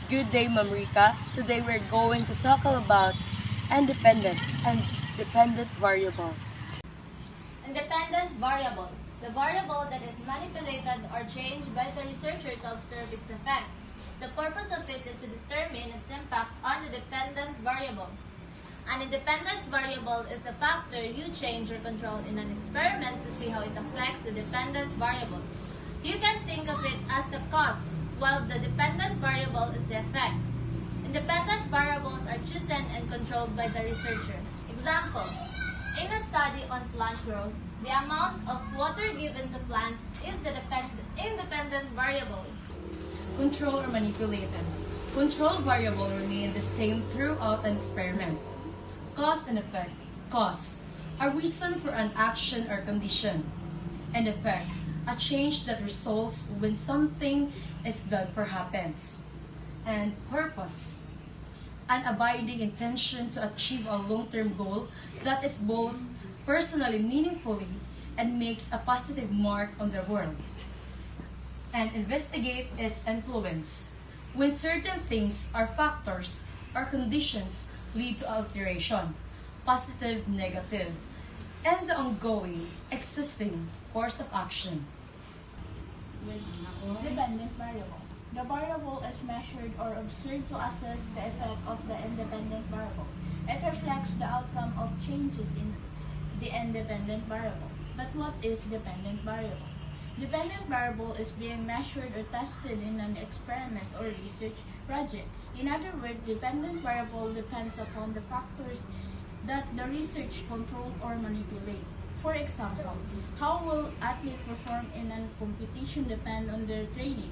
Good day, Mamrika. Today we're going to talk about independent and dependent variable. Independent variable, the variable that is manipulated or changed by the researcher to observe its effects. The purpose of it is to determine its impact on the dependent variable. An independent variable is a factor you change or control in an experiment to see how it affects the dependent variable. You can think of it as the cause, while the dependent variable is the effect. Independent variables are chosen and controlled by the researcher. Example: in a study on plant growth, the amount of water given to plants is the independent variable. Control or manipulated. Control variable remain the same throughout an experiment. Cause and effect. Cause, a reason for an action or condition. And effect, a change that results when something is done or happens. And purpose, an abiding intention to achieve a long-term goal that is both personally meaningfully and makes a positive mark on the world. And investigate its influence. When certain things or factors or conditions lead to alteration, positive, negative, and the ongoing, existing course of action. Dependent variable. The variable is measured or observed to assess the effect of the independent variable. It reflects the outcome of changes in the independent variable. But what is dependent variable? Dependent variable is being measured or tested in an experiment or research project. In other words, dependent variable depends upon the factors that the research control or manipulate. For example, how will athlete perform in a competition depend on their training.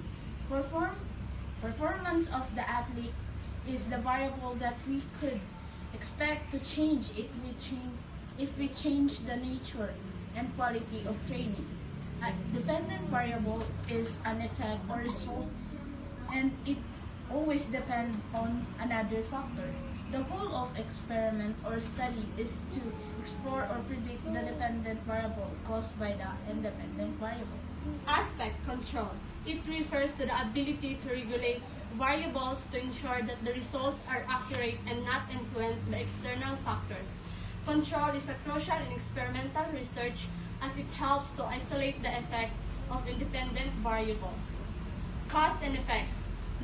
Performance of the athlete is the variable that we could expect to change if we change the nature and quality of training. A dependent variable is an effect or result, and it always depends on another factor. The goal of experiment or study is to explore or predict the dependent variable caused by the independent variable. Aspect control. It refers to the ability to regulate variables to ensure that the results are accurate and not influenced by external factors. Control is a crucial in experimental research as it helps to isolate the effects of independent variables. Cause and effect.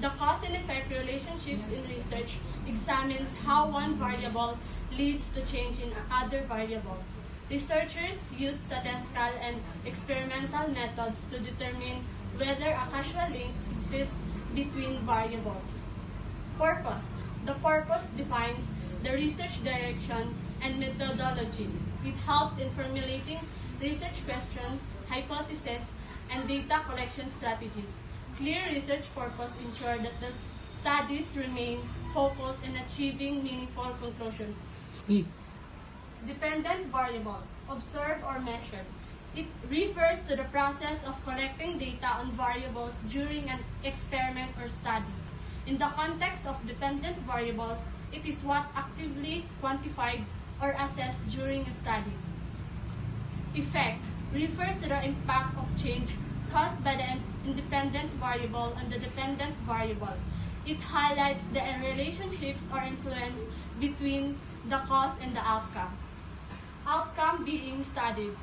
The cause and effect relationships in research examines how one variable leads to change in other variables. Researchers use statistical and experimental methods to determine whether a causal link exists between variables. Purpose. The purpose defines the research direction and methodology. It helps in formulating research questions, hypotheses, and data collection strategies. Clear research purpose ensure that the studies remain focused in achieving meaningful conclusion. Dependent variable, observed or measured. It refers to the process of collecting data on variables during an experiment or study. In the context of dependent variables, it is what actively quantified or assessed during a study. Effect refers to the impact of change caused by the independent variable on the dependent variable. It highlights the relationships or influence between the cause and the outcome. Outcome being studied.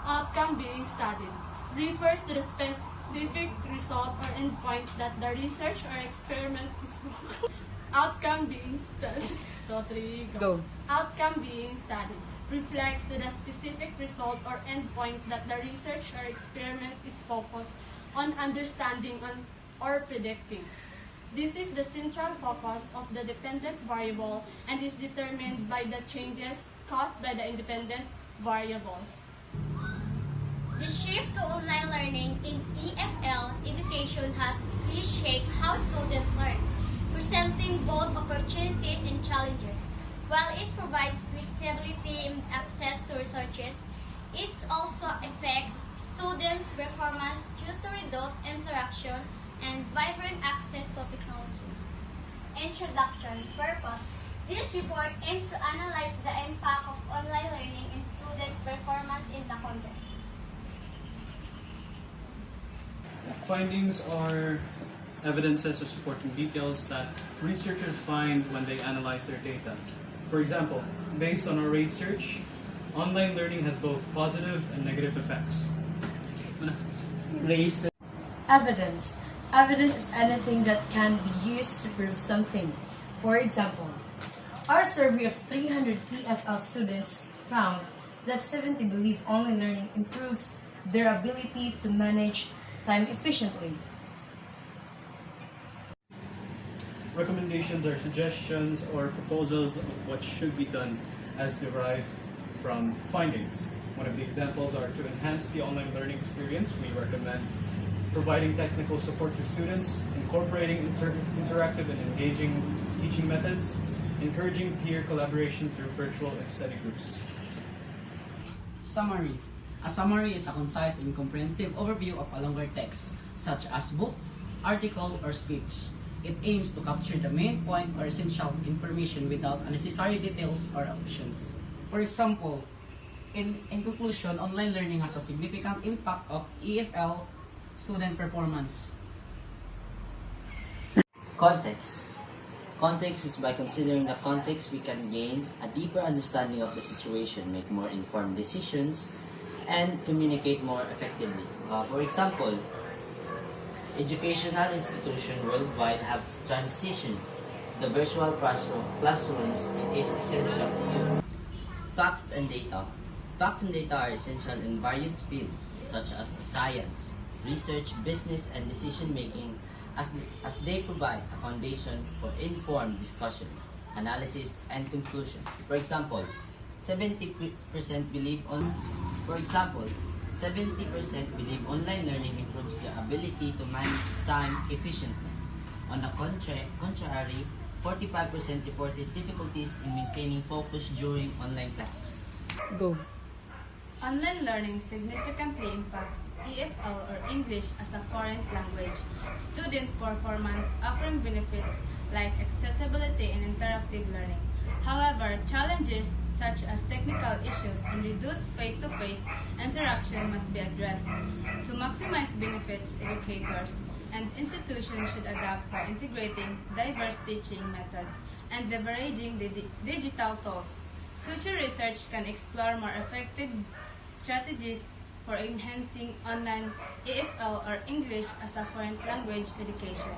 Outcome being studied refers to the specific result or endpoint that the research or experiment is outcome being studied. Go. Outcome being studied reflects to the specific result or endpoint that the research or experiment is focused on understanding or predicting. This is the central focus of the dependent variable and is determined by the changes caused by the independent variables. The shift to online learning in EFL education has reshaped how students learn, presenting both opportunities and challenges. While it provides flexibility and access to resources, it also affects students' performance due to reduced interaction and vibrant access to technology. Introduction. Purpose. This report aims to analyze the impact of online learning in student performance in the context. Findings are evidences or supporting details that researchers find when they analyze their data. For example, based on our research, online learning has both positive and negative effects. Evidence. Evidence is anything that can be used to prove something. For example, our survey of 300 EFL students found that 70 believe online learning improves their ability to manage time efficiently. Recommendations are suggestions or proposals of what should be done as derived from findings. One of the examples are to enhance the online learning experience. We recommend providing technical support to students, incorporating interactive and engaging teaching methods, encouraging peer collaboration through virtual and study groups. Summary. A summary is a concise and comprehensive overview of a longer text, such as book, article, or speech. It aims to capture the main point or essential information without unnecessary details or options. For example, in conclusion, online learning has a significant impact of EFL student performance. Context. Context is by considering the context we can gain a deeper understanding of the situation, make more informed decisions, and communicate more effectively. For example, educational institutions worldwide have transitioned to the virtual classrooms. It is essential to facts and data. Facts and data are essential in various fields such as science, research, business, and decision making, as they provide a foundation for informed discussion, analysis, and conclusion. For example, 70% believe online learning improves their ability to manage time efficiently. On the contrary, 45% reported difficulties in maintaining focus during online classes. Go. Online learning significantly impacts EFL or English as a foreign language student performance, offering benefits like accessibility and interactive learning. However, challenges such as technical issues and reduced face-to-face interaction must be addressed. To maximize benefits, educators and institutions should adapt by integrating diverse teaching methods and leveraging the digital tools. Future research can explore more effective strategies for enhancing online EFL or English as a foreign language education.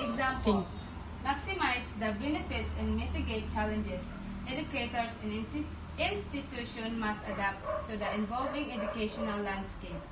Example, maximize the benefits and mitigate challenges. Educators and institutions must adapt to the evolving educational landscape.